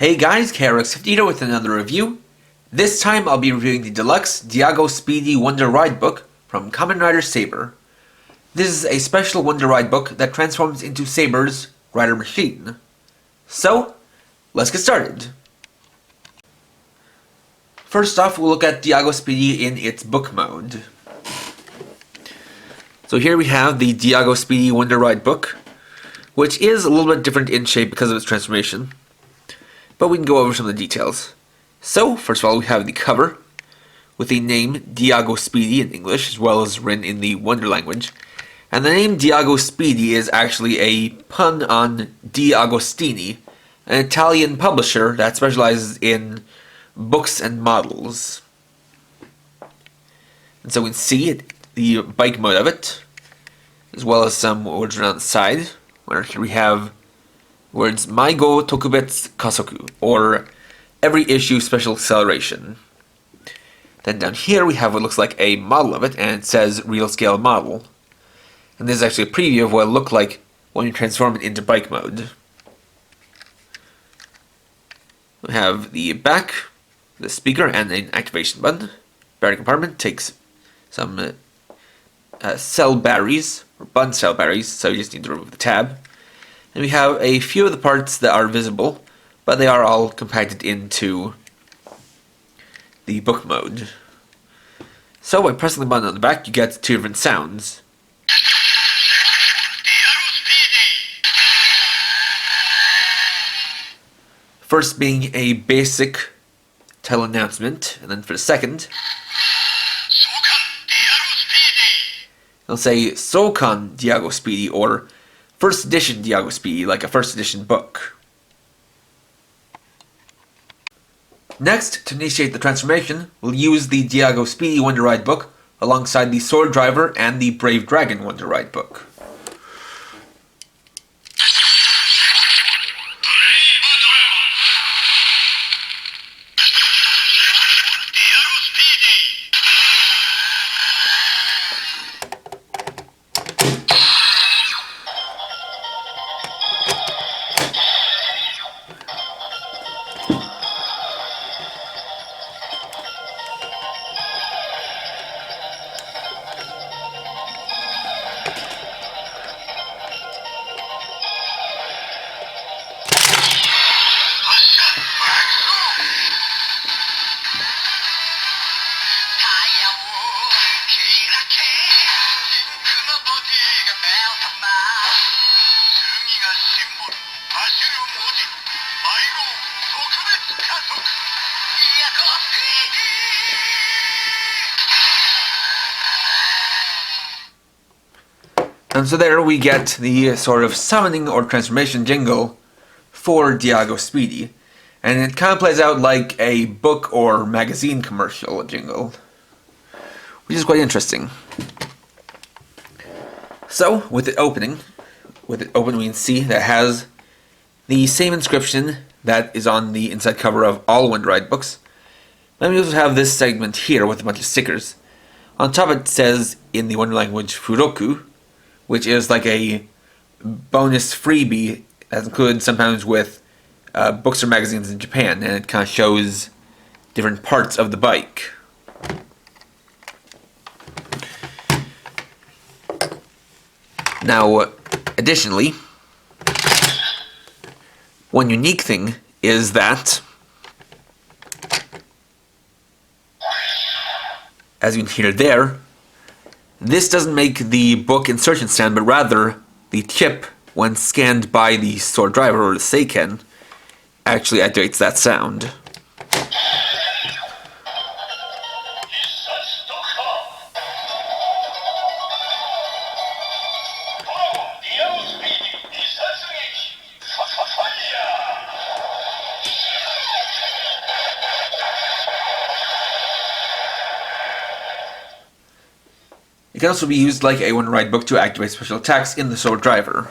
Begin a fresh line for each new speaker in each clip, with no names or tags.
Hey guys, KRX50 with another review. This time I'll be reviewing the deluxe Diago Speedy Wonder Ride book from Kamen Rider Saber. This is a special Wonder Ride book that transforms into Saber's rider machine. So, let's get started. First off, we'll look at Diago Speedy in its book mode. So here we have the Diago Speedy Wonder Ride book, which is a little bit different in shape because of its transformation. But we can go over some of the details. So, first of all, we have the cover with the name Diago Speedy in English, as well as written in the Wonder language. And the name Diago Speedy is actually a pun on Di Agostini, an Italian publisher that specializes in books and models. And so we can see the bike mode of it, as well as some words around the side, where here we have words Maigou Tokubetsu Kasoku, or every issue special acceleration. Then down here we have what looks like a model of it, and it says real scale model. And this is actually a preview of what it looked like when you transform it into bike mode. We have the back, the speaker, and an activation button. Battery compartment takes some cell batteries, or button cell batteries, so you just need to remove the tab. And we have a few of the parts that are visible, but they are all compacted into the book mode. So by pressing the button on the back, you get two different sounds. First being a basic title announcement, and then for the second, it'll say Sokan Diago Speedy, or First Edition Diago Speedy, like a first edition book. Next, to initiate the transformation, we'll use the Diago Speedy Wonder Ride book alongside the Sword Driver and the Brave Dragon Wonder Ride book. And so there we get the sort of summoning or transformation jingle for Diago Speedy. And it kind of plays out like a book or magazine commercial jingle, which is quite interesting. So, with it open, we can see that it has the same inscription that is on the inside cover of all Wonder Ride books. Then we also have this segment here with a bunch of stickers. On top it says, in the Wonder language, Furoku, which is like a bonus freebie that's included sometimes with books or magazines in Japan, and it kind of shows different parts of the bike. Now, additionally, one unique thing is that, as you can hear there, this doesn't make the book insertion sound, but rather the chip, when scanned by the Sword Driver or the Seiken, actually activates that sound. It can also be used like a Wonder Ride book to activate special attacks in the Sword Driver.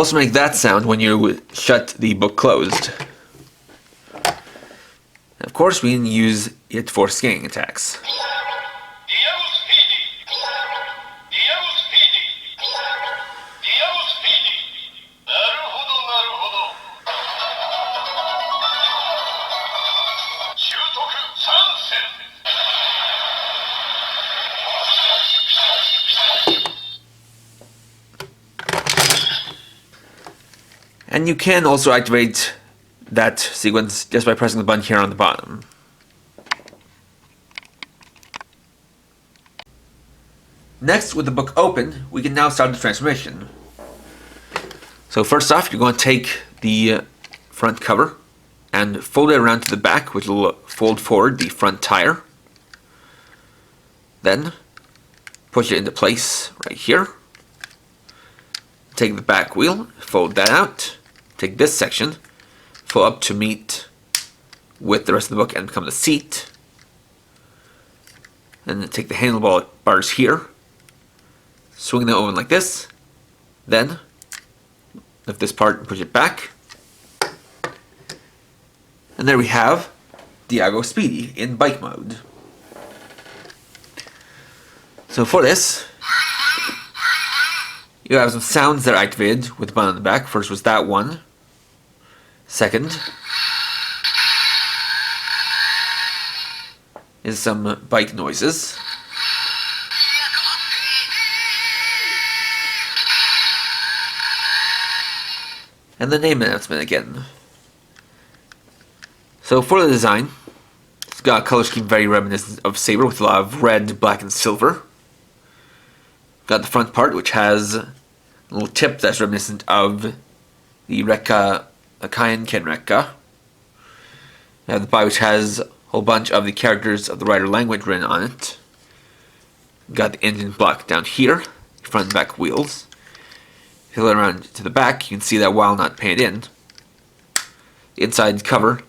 also make that sound when you shut the book closed. And of course, we can use it for scanning attacks. And you can also activate that sequence just by pressing the button here on the bottom. Next, with the book open, we can now start the transformation. So first off, you're going to take the front cover and fold it around to the back, which will fold forward the front tire. Then, push it into place right here. Take the back wheel, fold that out. Take this section, fold up to meet with the rest of the book and become the seat. And then take the handlebars here, swing them over like this. Then, lift this part and push it back. And there we have Diago Speedy in bike mode. So for this, you have some sounds that are activated with the button on the back. First was that one. Second is some bike noises. And the name announcement again. So for the design, it's got a color scheme very reminiscent of Saber with a lot of red, black, and silver. Got the front part, which has a little tip that's reminiscent of the Rekka Akayan Ken Rekka. You have the body, which has a whole bunch of the characters of the writer language written on it. Got the engine block down here, front and back wheels. If you look around to the back, you can see that while not painted in, the inside cover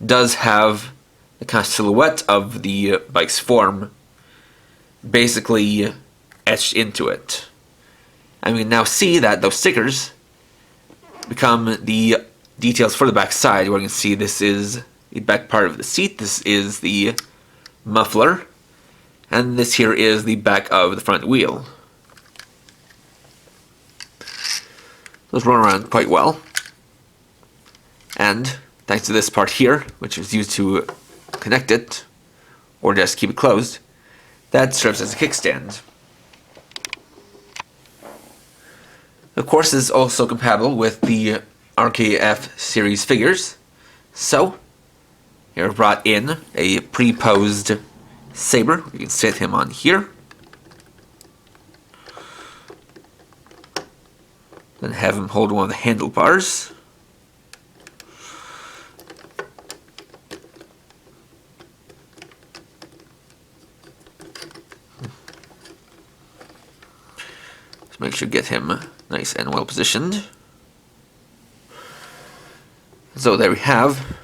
does have the kind of silhouette of the bike's form basically etched into it. And we can now see that those stickers become the details for the back side, where you can see this is the back part of the seat, this is the muffler, and this here is the back of the front wheel. Those run around quite well. And thanks to this part here, which is used to connect it, or just keep it closed, that serves as a kickstand. Of course, this is also compatible with the RKF series figures. So, here I've brought in a pre-posed Saber. You can sit him on here. Then have him hold one of the handlebars. Just make sure to get him nice and well positioned. So there we have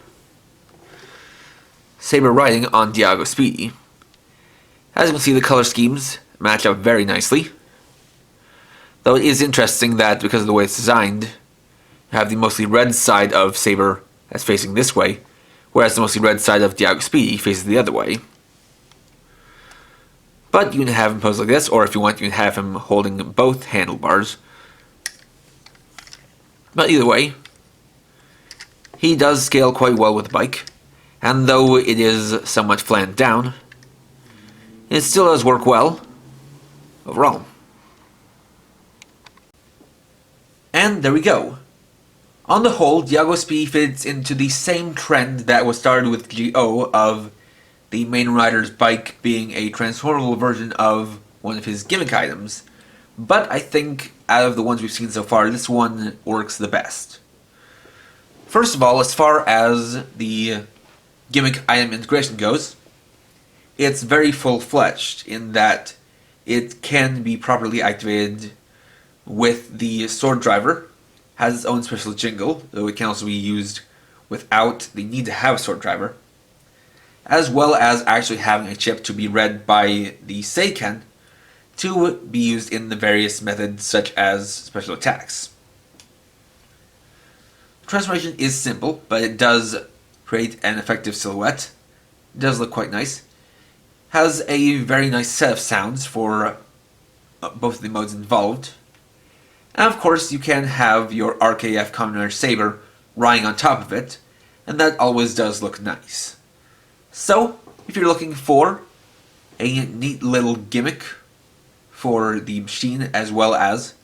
Saber riding on Diago Speedy. As you can see, the color schemes match up very nicely. Though it is interesting that because of the way it's designed, you have the mostly red side of Saber that's facing this way, whereas the mostly red side of Diago Speedy faces the other way. But you can have him posed like this, or if you want, you can have him holding both handlebars. But either way, he does scale quite well with the bike, and though it is somewhat flanned down, it still does work well overall. And there we go. On the whole, Diago Speedy fits into the same trend that was started with GO of the main rider's bike being a transformable version of one of his gimmick items. But I think out of the ones we've seen so far, this one works the best. First of all, as far as the gimmick item integration goes, it's very full-fledged in that it can be properly activated with the sword driver, has its own special jingle, though it can also be used without the need to have a sword driver, as well as actually having a chip to be read by the Seiken to be used in the various methods such as special attacks. transformation is simple, but it does create an effective silhouette. It does look quite nice. Has a very nice set of sounds for both of the modes involved. And of course, you can have your RKF Kamen Saber riding on top of it, and that always does look nice. So, if you're looking for a neat little gimmick for the machine, as well as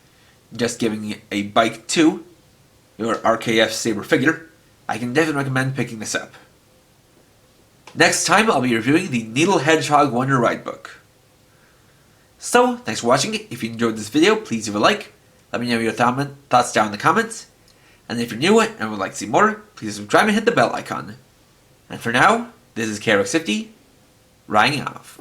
just giving a bike to your RKF Saber figure, I can definitely recommend picking this up. Next time, I'll be reviewing the Needle Hedgehog Wonder Ride book. So, thanks for watching. If you enjoyed this video, please leave a like. Let me know your thoughts down in the comments. And if you're new and would like to see more, please subscribe and hit the bell icon. And for now, this is Diago Speedy, riding off.